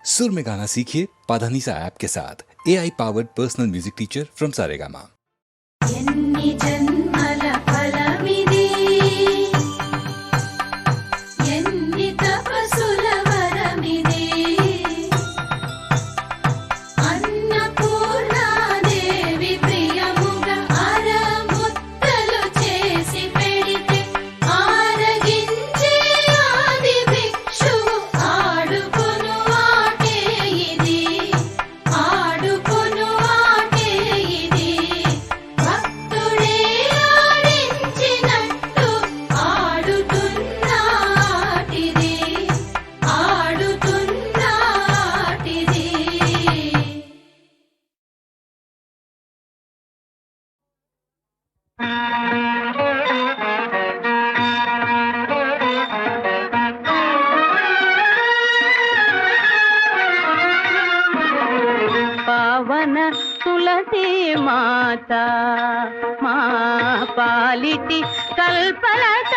सुर में गाना सीखिए पाधानीसा ऐप के साथ। AI powered personal music teacher from Saregama. పావన తులసి మాత మా పాలిటి కల్పలత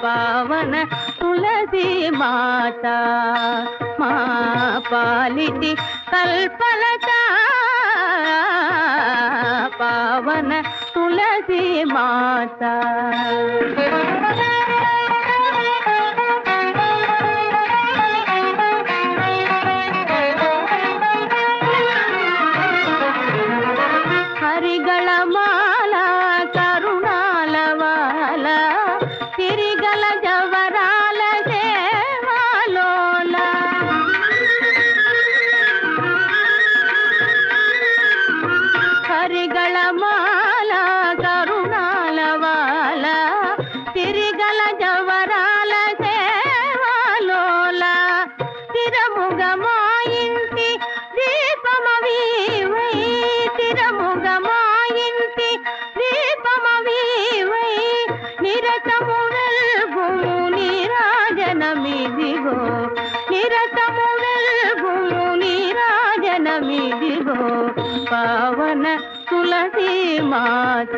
పావన తులసి మాత మా పాలిటి కల్పలత పావన తులసి మాత హరిగళ మాల కరుణాల వాల తిరిగల జవరాల సేవాలోల హరిగళ మాల కరుణాల వాల తిరిగల జవరాల సేవాలోల తిరముగ మా ఇంటి దీపమవీవై తిరముగ మా ఇంటి దీపమవీవై నిరతము వెల్గుము నీరాజనమిదిగో నిరతము వెల్గుము నీరాజనమిదిగో పావన తులసి మాత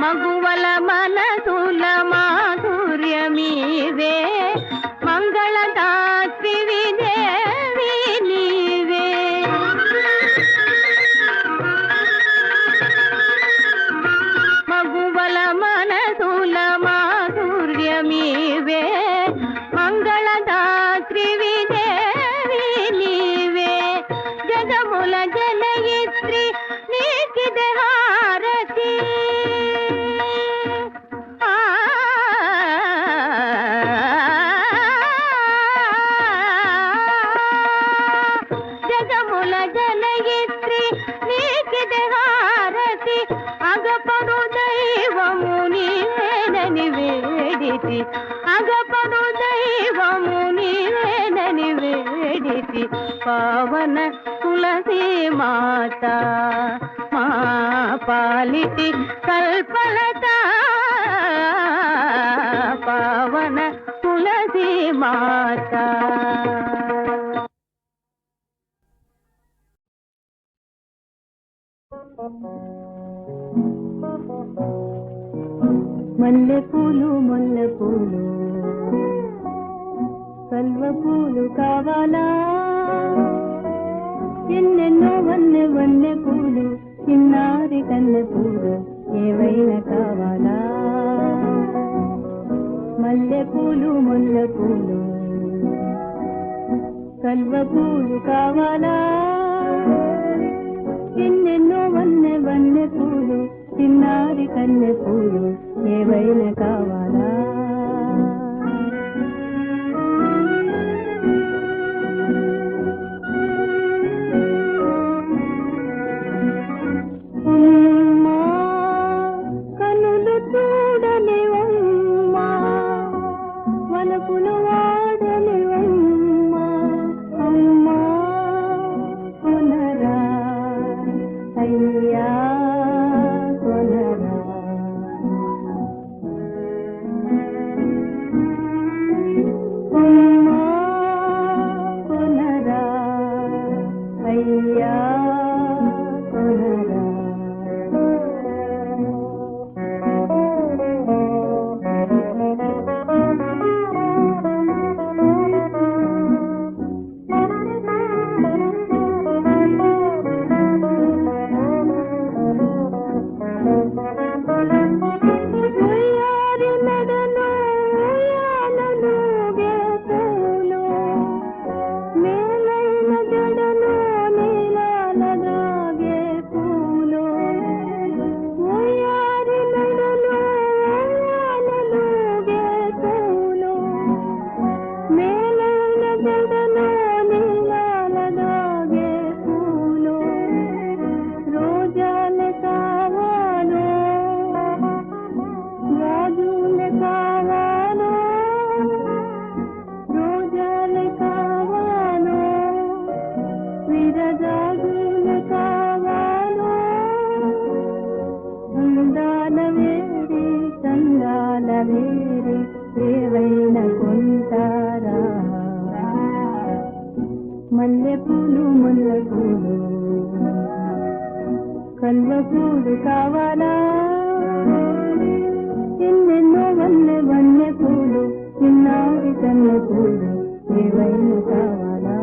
మగువల మనసుల మాధుర్యమీవే మంగళదాత్రివి దేవి నీవే మగువల మనసుల మాధుర్యమీవే మంగళదాత్రివి దేవి నీవే జగముల జనయిత్రి నీకిదే హారతి జగముల జనయిత్రి నీకిదే హారతి అగపడు దైవము నీవేనని వేడితి అగపడు దైవము నీవేనని వేడితి పావన తులసి మాత మా పాలిటి కల్పలత పావన తులసి మాత మల్లె పూలు మొల్ల పూలు కల్వ పూలు కావాలా ఎన్నెన్నో వన్నె వన్నె పూలు చిన్నారి కన్నె పూలు ఏవైనా కావాలా మల్లె పూలు మొల్ల పూలు కల్వ పూలు కావాలా ఎన్నెన్నో వన్నె వన్నె పూలు చిన్నారి కన్నె పూలు ఏవైనా కావాలా అమ్మా కనులు చూడని అమ్మా వలపులు వాడని అమ్మా అమ్మా కొనరా అయ్యా కొనరా కొనరా. ఉయ్యారి మెడలో ఉయ్యాలలుగే పూలు, మేలైన జడలో నీలాలదాగే పూలు. ఉయ్యారి మెడలో ఉయ్యాలలుగే పూలు, మేలైన జడలో నీలాలదాగే పూలు. రోజాలే కావాలో రాజులే కావాలో, రోజాలే కావాలో విరజాజులే కావాలో. అందాల వేడి చందాల వేడి ఏవైనా కొంటారా. మల్లెపూలు ముల్లపూలు కల్వ పూలు కావాలా. ఎన్నెన్నో వన్నె వన్నె పూలు చిన్నారి కన్నె పూలు ఏవైనా కావాలా.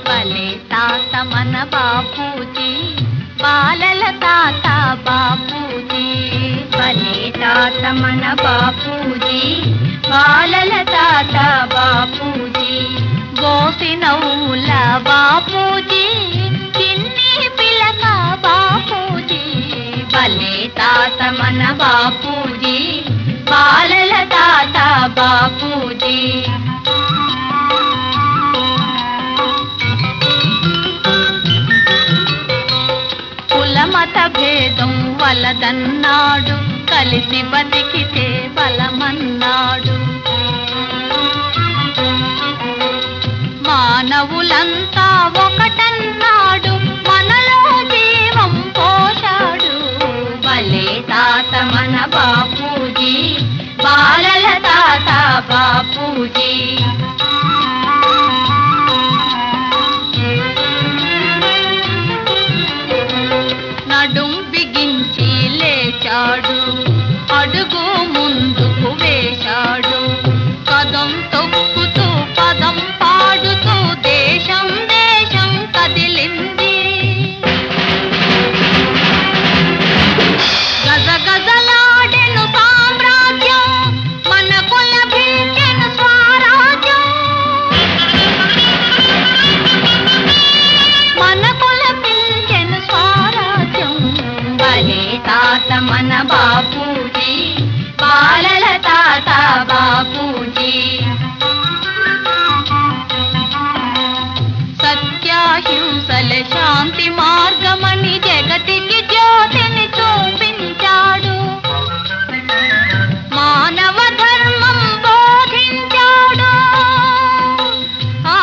భలే తాత మన బాపూజీ, బాలల తాత బాపూజీ. భలే తాత మన బాపూజీ, బాలల తాత బాపూజీ. గోసి నవ్వుల బాపూజీ, చిన్ని పిలక బాపూజీ. భలే తాత మన బాపూజీ, బాలల తాత బాపూజీ. కులమత భేదం వలదన్నాడు, కలిసి బతికితే బలమన్నాడు. మానవులంతా ఒకటన్నాడు, మనలో జీవం పోశాడు. భలే తాత మన బాపూజీ, బాలల తాత బాపూజీ. నడుం బిగించి లేచాడు, అడుగు ముందుకు వేశాడు. కదం తొక్కుతూ పదం పాడుతూ దేశం దేశం కదిలింది. గజ గజలాడెను సామ్రాజ్యం, మనకు లభించెను స్వరాజ్యం. మనకు లభించెను స్వరాజ్యం. భలే తాత మన బాపూజీ, బాలల తాత బాపూజీ. సత్యాహింసల శాంతి మార్గమని జగతికి జ్యోతిని చూపించాడు. మానవ ధర్మం బోధించాడు. ఆ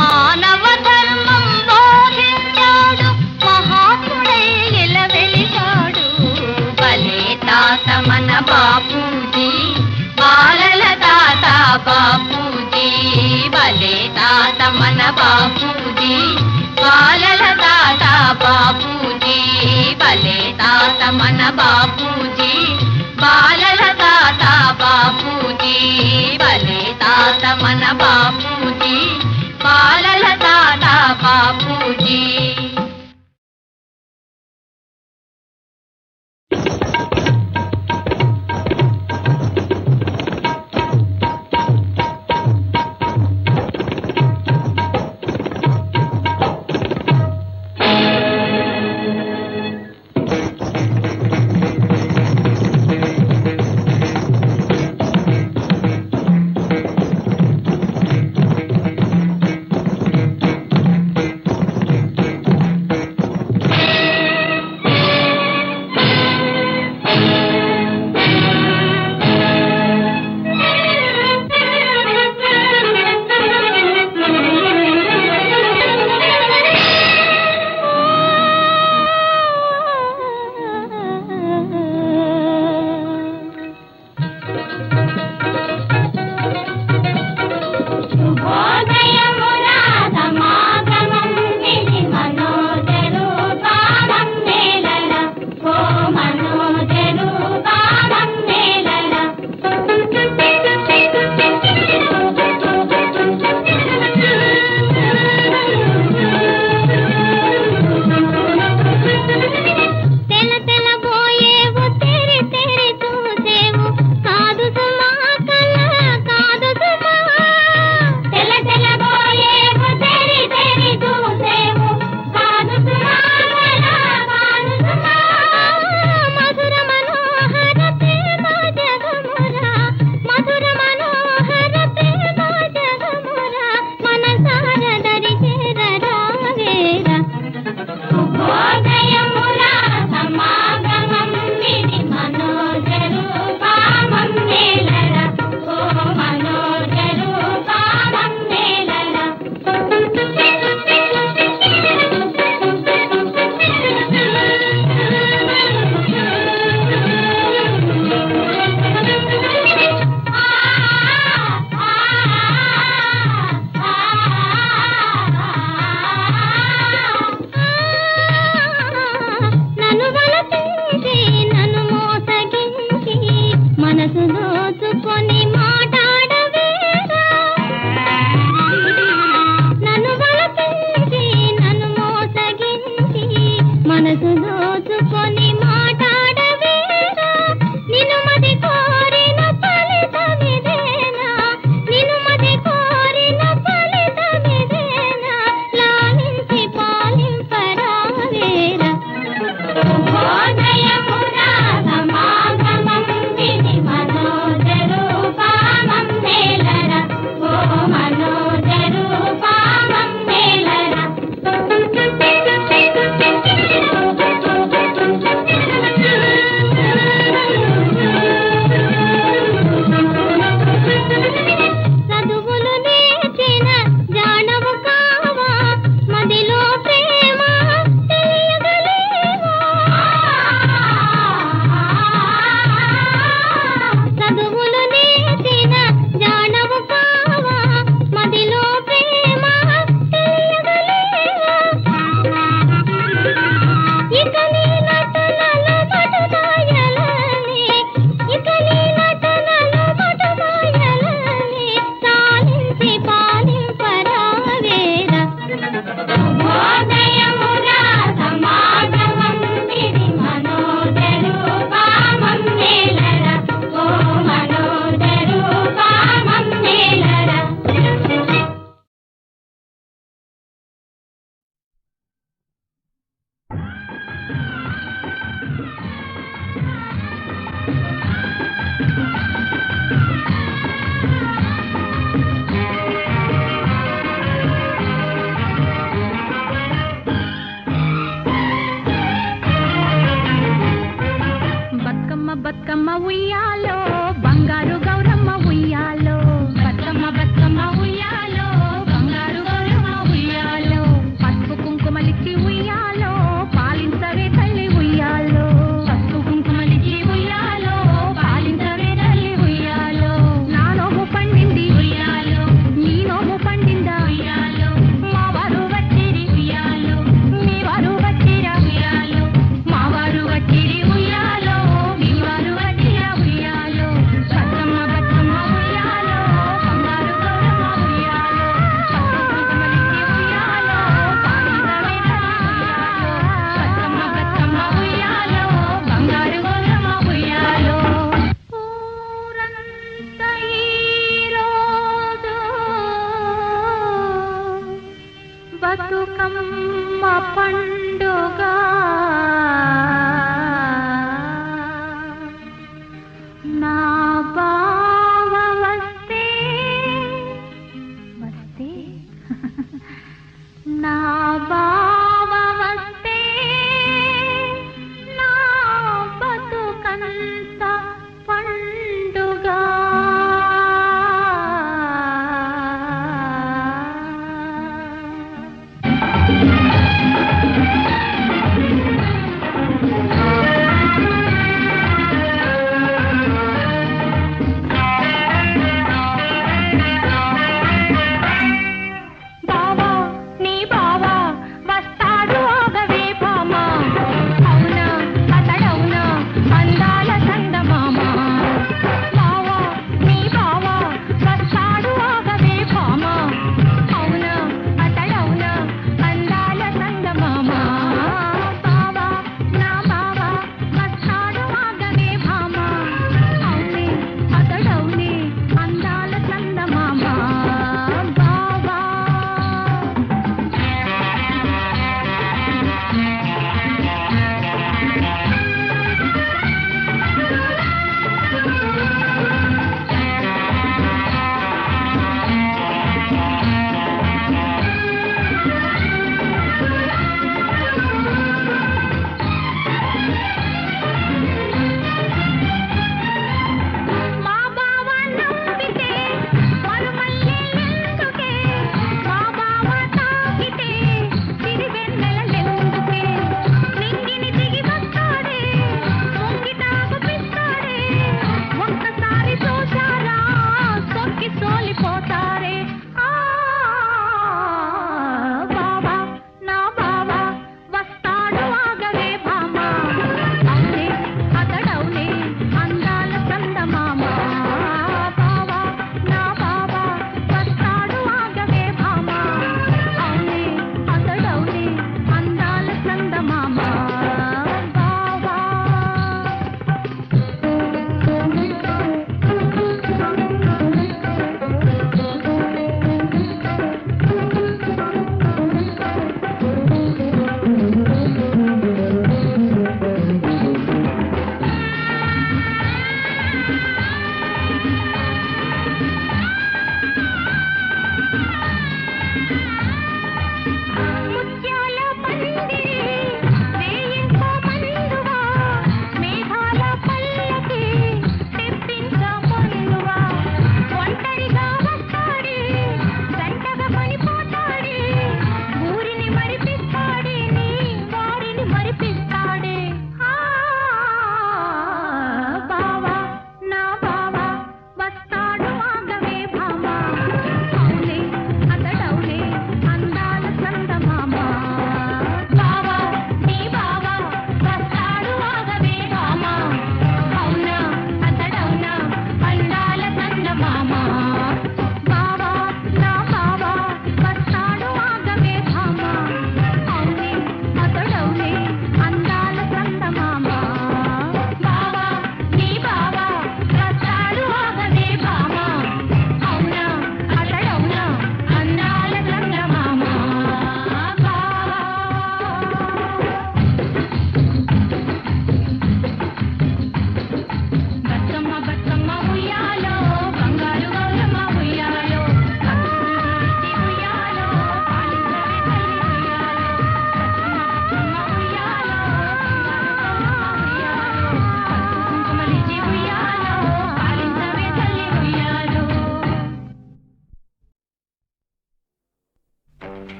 మానవ ధర్మం బోధించాడు, మహాత్ముడై ఇలా వెలిశాడు. భలే తాత మన బాపూజీ, బాలల తాత బాపూజీ. భలే తాత మన బాపూజీ, బాలల తాత బాపూజీ. భలే తాత మన బాపూజీ, బాలల తాత బాపూజీ. భలే తాత మన బాపూజీ, బాలల తాత బాపూజీ. కొని మాట్లాడవేరా నిన్ను మది కోరిన ఫలితమిదేనా నిన్ను మది కోరిన ఫలితమిదేనా లాలించి పాలింపరావేరా శుభోదయమురా సమాగమం విని మనోజరూపమం మేలరా ఓ మనోజరూపమం మేలరా చదువులు నేర్చిన జానవు కావా మదిలో ప్రేమ తెలియగలేవా చదువులు నేర్చిన జానవు కావా మదిలో ప్రేమ తెలియగలేవా ఇక నీ నటనలో మటుదాయలని ఇక నీ నటనలో మటుదాయలని సాలించి పాలింపరావేరా శుభోదయమురా సమాగమం విని మనోజరూపమం మేలరా ఓ మనోజరూపమం మేలరా బతుకమ్మ బతుకమ్మ ఉయ్యాలో బంగారు గౌరమ్మ ఉయ్యాలో బతుకమ్మ బతుకమ్మ ఉయ్యాలో బంగారు గౌరమ్మ ఉయ్యాలో పసుపు కుంకుమలిచ్చి ఉయ్యాలో పాలించవే తల్లి ఉయ్యాలో పసుపు కుంకుమలిచ్చి ఉయ్యాలో పాలించవే తల్లి ఉయ్యాలో నా నోము పండింది ఉయ్యాలో నీ నోము పండిందా ఉయ్యాలో మా వారు వచ్చిరి ఉయ్యాలో మీ వారు వచ్చిరా ఉయ్యాలో మా వారు వచ్చిరి ఉయ్యాలో మీ వారు వచ్చిరా ఉయ్యాలో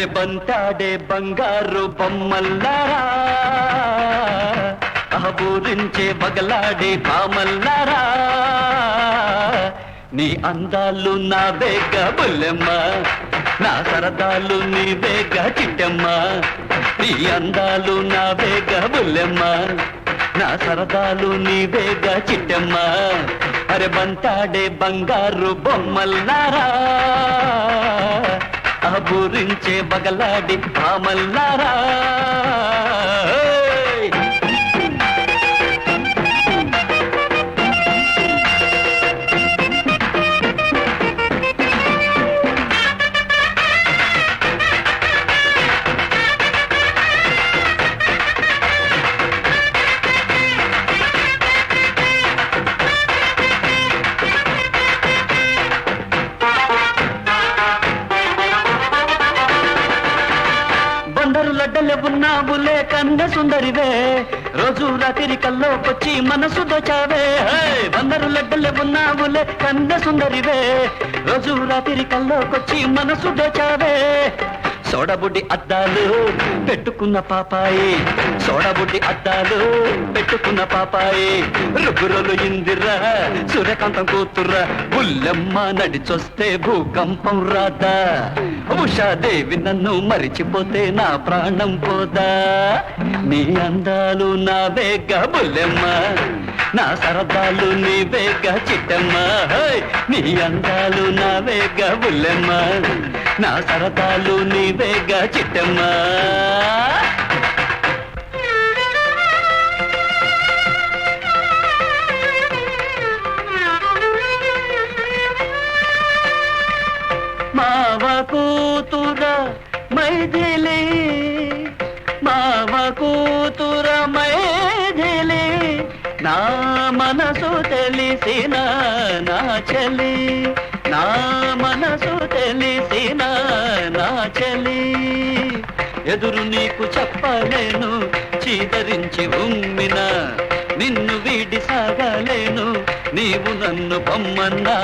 అరే బంతాడే బంగారు బొమ్మల్లారా అహబూరించే బగలాడే బామల్లారా నీ అందాలు నా బేగ బుల్లెమ్మ నా సరదాలు నీ బేగ చిట్టమ్మ నీ అందాలు నా బేగ బుల్లెమ్మ నా సరదాలు నీ బేగ చిట్టమ్మ అరే బంతాడే బంగారు బొమ్మల్లారా అహబూరించే బగలాడి బామల్లారా లడ్డలే ఉన్నావులే కన్నె సుందరివే రోజు రాత్రి కల్లోకొచ్చి మనసు దోచావే బందరు లడ్డలే ఉన్నావులే కన్నె సుందరివే రోజు రాత్రి కల్లోకొచ్చి మనసు దోచావే సోడబుడ్డి అద్దాలు పెట్టుకున్న పాపాయి సోడబుడ్డి అద్దాలు పెట్టుకున్న పాపాయి రుగురలు ఇందిరా సూర్యకాంతం కూతుర్రా బుల్లెమ్మ నడిచొస్తే భూకంపం రాదా ఉషాదేవి నన్ను మరిచిపోతే నా ప్రాణం పోదా నీ అందాలు నా వేగ బుల్లెమ్మ నా సరదాలు నీ వేగ చిట్టమ్మ నీ అందాలు నా వేగ బుల్లెమ్మ నా సరదాలు నీ వేగ చిట్టమ్మ మావ కూతుర మైథిలి మావ కూతుర మైథిలి నా మనసు తెలిసిన నా చెలి నా మనసు తెలిసిన నా చెలి ఎదురు నీకు చెప్పలేను చీదరించి ఉమ్మిన నిన్ను వీడి సాగలేను నీవు నన్ను పొమ్మన్నా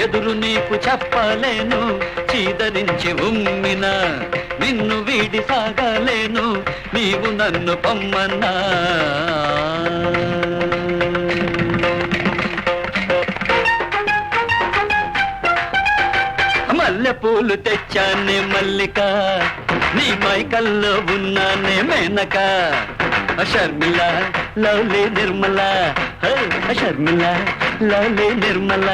ఎదురు నీకు చెప్పలేను చీదరించి ఉమ్మిన నిన్ను వీడి సాగలేను నీవు నన్ను పొమ్మన్నా మల్లె పూలు తెచ్చానే మల్లిక నీ మైకల్లో ఉన్నానే మేనక షర్మిల లవ్లీ నిర్మల షర్మిల లవ్లీ నిర్మల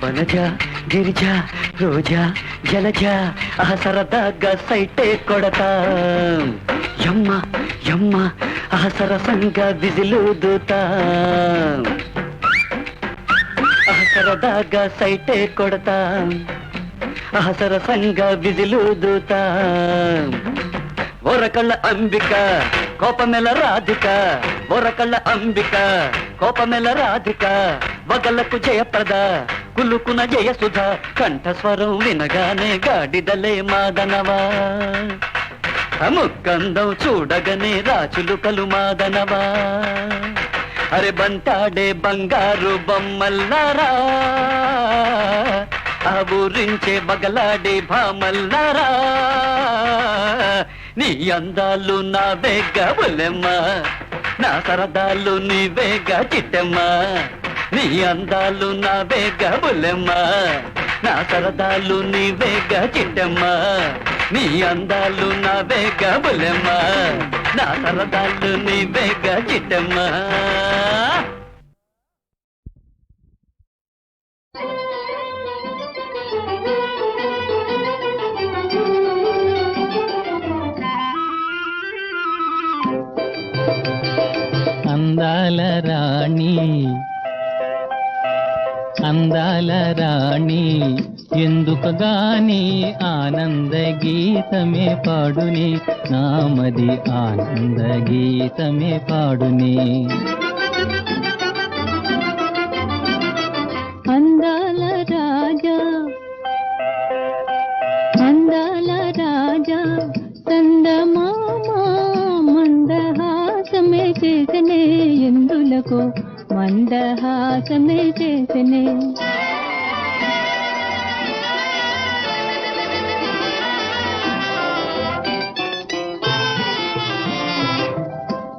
వనజ గిరిజ రోజా జలజ ఆ సరదాగా సైటే కొడతా యమ్మ యమ్మ ఆ సరసంగా విజిలుదుతా ఆ సరదాగా సైటే కొడతా ఆ సరసంగా విజిలుదుతా ఓరకళ్ళ అంబిక కోపమెల రాధిక ఓరకళ్ళ అంబిక కోపమెల రాధిక వగలకు జయప్రద కులుకున జయసుధ కంఠస్వరం వినగానే గాడిదలే మాదనవా ముక్కందం చూడగనే రాచులుకలు మాదనవా అరే బంటాడే బంగారు బొమ్మల్లారా ఆ ఊరించే బగలాడే భామల్లారా నీ అందాలు నా వేగ బుల్లెమ్మ నా సరదాలు నీ వేగ చిట్టమ్మ నీ అందాలు నా వేగ బుల్లెమ్మ నా సరదాలు నీ వేగ చిట్టమ్మ నీ అందాలు నా వేగ బుల్లెమ్మ నా సరదాలు నీ వేగ చిట్టమ్మ అందాల రాణి అందాల రాణి ఎందుకు గాని ఆనంద గీతమే పాడుని నామది ఆనంద గీతమే పాడుని అందాల రాజా అందాల మందహాసమే చేసనే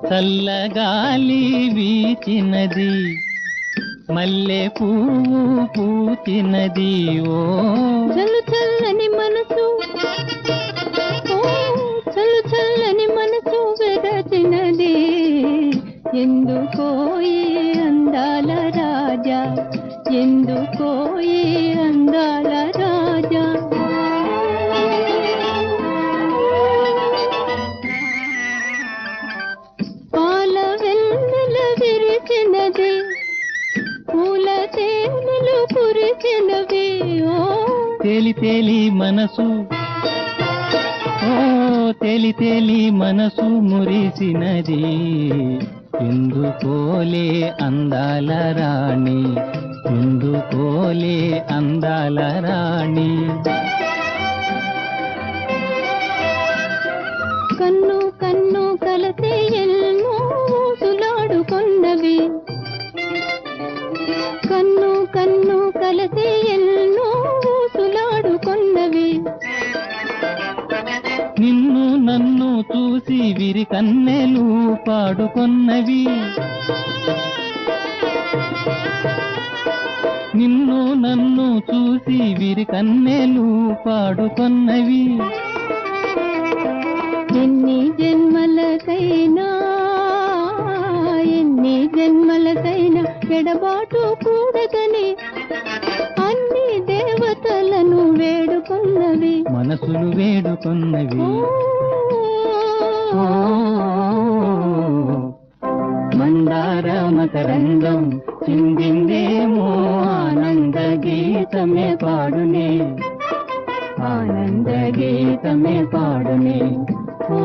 చల్లగాలి వీచినది మల్లె పువ్వు పూచినది ఓ చల్లు చల్లని మనసు ఓ చల్లు చల్లని మనసు వెరచినది ఎందుకో ఈ అందాల రాజా ఎందుకో ఈ అందాల రాజా పాల వెన్నెల విరిచినది పూల తేనెలు కురిచినవి ఓ తేలి తేలి మనసు ఓ తేలి తేలి మనసు మురిసినది ఎందుకోలే అందాల రాణి ఎందుకోలే అందాల రాణి కన్ను కన్ను కలతే ఎన్నో ఊసులాడుకొన్నవి కన్ను కన్ను కలతే ఎన్నో ఊసులాడుకొన్నవి నిన్ను నన్ను చూసి విరి కన్నెలు పాడుకొన్నవి నిన్ను నన్ను చూసి విరి కన్నెలు పాడుకొన్నవి ఎన్ని జన్మలకైనా ఎడబాటు కూడదని అన్ని దేవతలను వేడుకొన్నవి మనసులు వేడుకొన్నవి మందార మకరంగం చిందిందేమో ఆనంద గీతమే పాడునే ఆనంద గీతమే పాడునే ఓ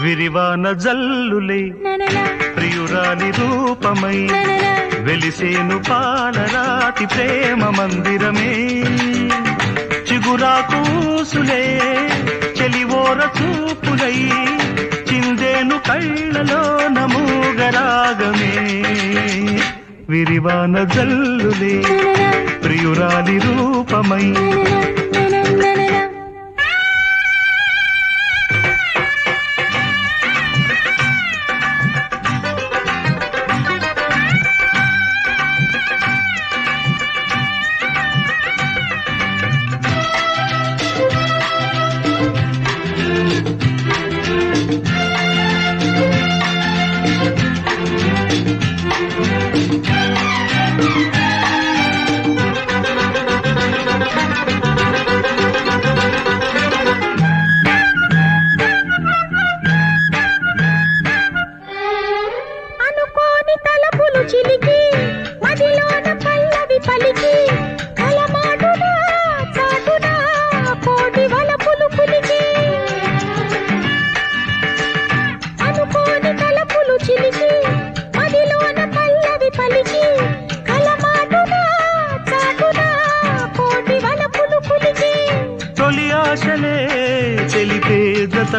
విరివాన జల్లులే ప్రియురాలి రూపమై వెలిసేను పాలరాతి ప్రేమ మందిరమే చిగురాకూసులే చెలివోర చూపులై చిందేను కళ్ళలో నమూగరాగమే విరివాన జల్లులే ప్రియురాలి రూపమై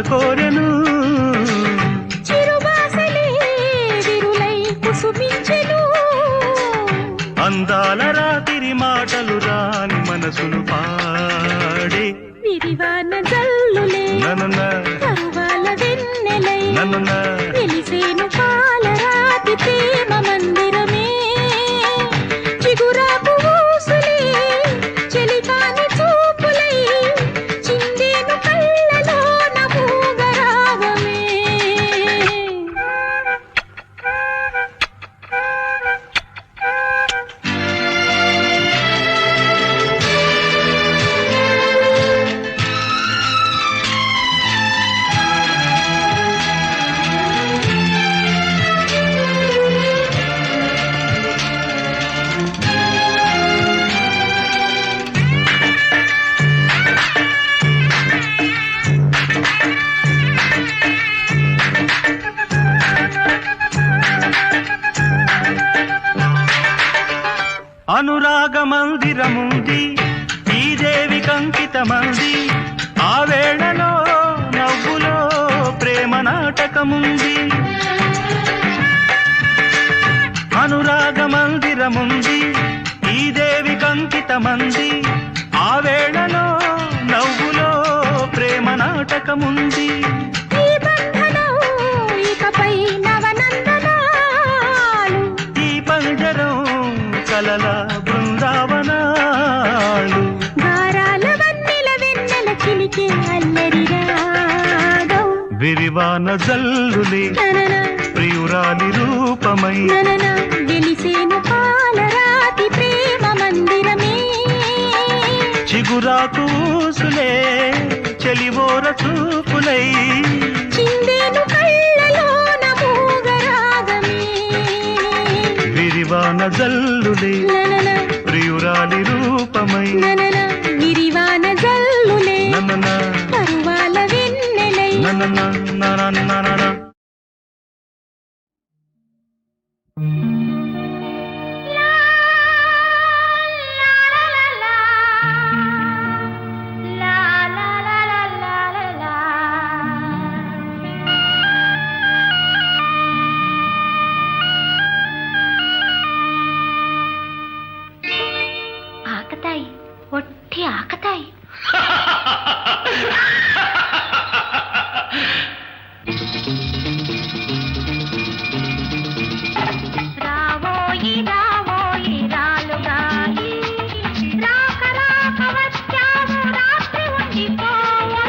కోరెను అందాల రాత్రి మాటలు రాని మనసును పాడే విరివాన జల్లులే కరువాల వెన్నెలై వెలిసేను పాలరాతి ప్రేమ మందిరమే చిగురాకు ఊసులే చెలికాని చూపులై చిందేను కళ్ళలో నమూగరాగమే మందిరముంది ఈ దేవికి అంకితమంది ఆ వేళలో నవ్వులో ప్రేమ నాటకముంది అనురాగ మందిరముంది ఈ దేవికి అంకితమంది ఆ వేళలో నవ్వులో ప్రేమ నాటకముంది ఈ బంధనం ఇకపై నవనందనాలు ఈ పంజరం కలల బృందావనాలు గారాల వన్నెల వెన్నెల చిలికే అల్లరి రాగం విరివాన జల్లులే ననన ప్రియురాలి రూపమై ననన వెలిసేను పాలరాతి ప్రేమ మందిరమే చిగురాకు ఊసులే చెలివోర చూపులై చిందేను కళ్ళలోన మూగరాగమే విరివాన జల్లులే ననన ప్రియురాలి రూపమై ననన విరివాన జల్లులే ననన పరువాల వెన్నెలై ననన ననన ఆకతాయి, ఒట్టి ఆకతాయి. రావోయి రావోయి రాలుగాయి, రాక రాక వచ్చావు రాత్రి ఉండిపోవు.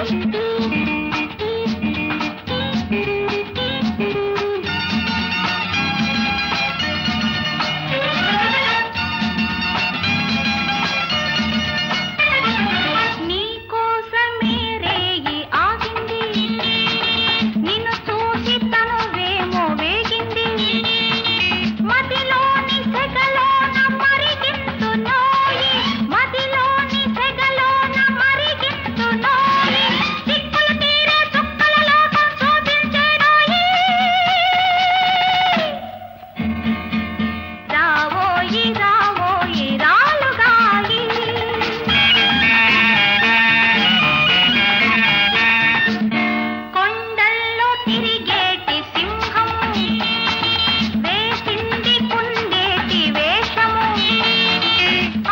నీ కోసమే రేయి ఆగింది, నిన్ను చూసి తనువేమో వేగింది, మదిలోని సెగలోన మరిగింతునోయి, మదిలోని సెగలోన మరిగింతునోయి, దిక్కులు తీరే చుక్కల లోకం చూపించేనోయి. రావోయి రావోయి రాలుగాయి. కొండల్లో తిరిగేటి సింహం వేసింది కుండేటి వేషము,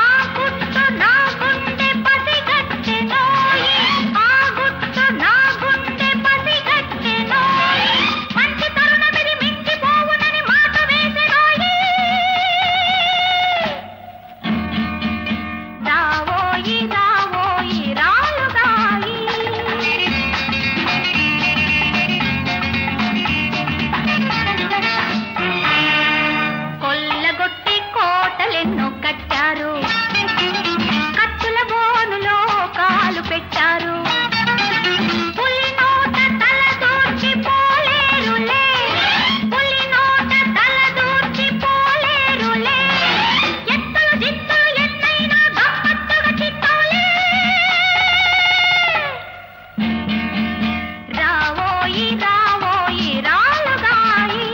ఆ గుట్టు నా గుండె పసిగట్టెనోయి, ఆ గుట్టు నా గుండె పసిగట్టెనోయి, మంచి తరుణమిది మించిపోవునని మాట వేసెనోయి. రావోయి రావోయి రాలుగాయి. కొల్లగొట్టి కోటలెన్నో కట్టారు, కత్తుల బోనులో కాలు పెట్టారు, పులి నోట తల దూర్చి పోలేరులే, పులి నోట తల దూర్చి పోలేరులే, ఎత్తులు జిత్తులు ఎన్నైనా గమ్మత్తుగా చిత్తోలే. రావోయి రావోయి రాలుగాయి.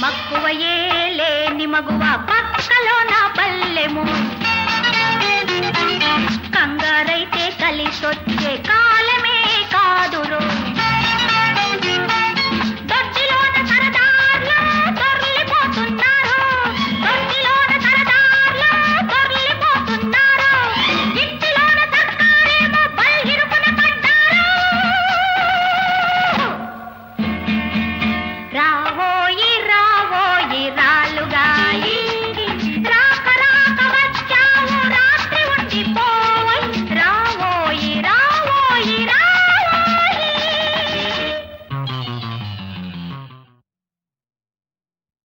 మక్కువ ఏలేని మగువ పక్కలో నా పల్లెము, కంగారైతే కలిసొచ్చే కాలమే కాదురో.